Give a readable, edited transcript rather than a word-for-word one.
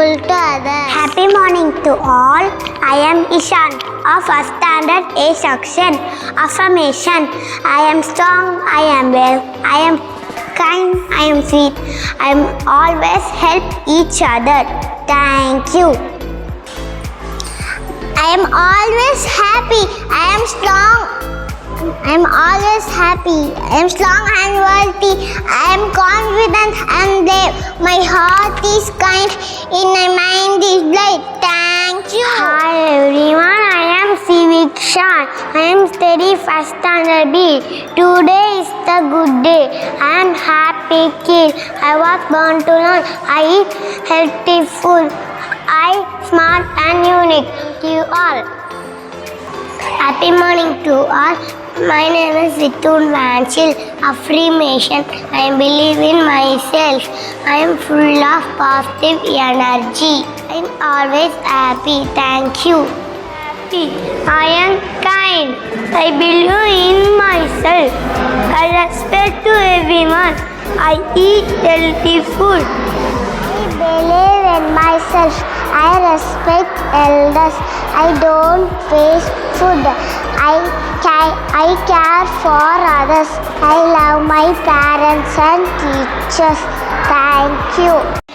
helpful to others. Happy morning to all. I am Ishan of first standard A section. Affirmation. I am strong. I am well. I am kind. I am sweet. I am always help each other. Thank you. I am always happy. I am strong. I am always happy. I am strong and worthy. I am confident and brave. My heart is kind. In my mind is bright. Thank you. Hi everyone. I am CBSE. I am study first standard B. Today is the good day. I am happy kid. I was born to learn. I eat healthy food. I smart and unique. Thank you all. Happy morning to all. My name is Vidyalaya. Affirmation. I believe in myself. I am full of positive energy. I am always happy. Thank you. I am kind. I believe in myself. I respect to everyone. I eat healthy food. I believe in myself. I respect elders. I don't waste food. I care for others. I love my parents and teachers. Thank you.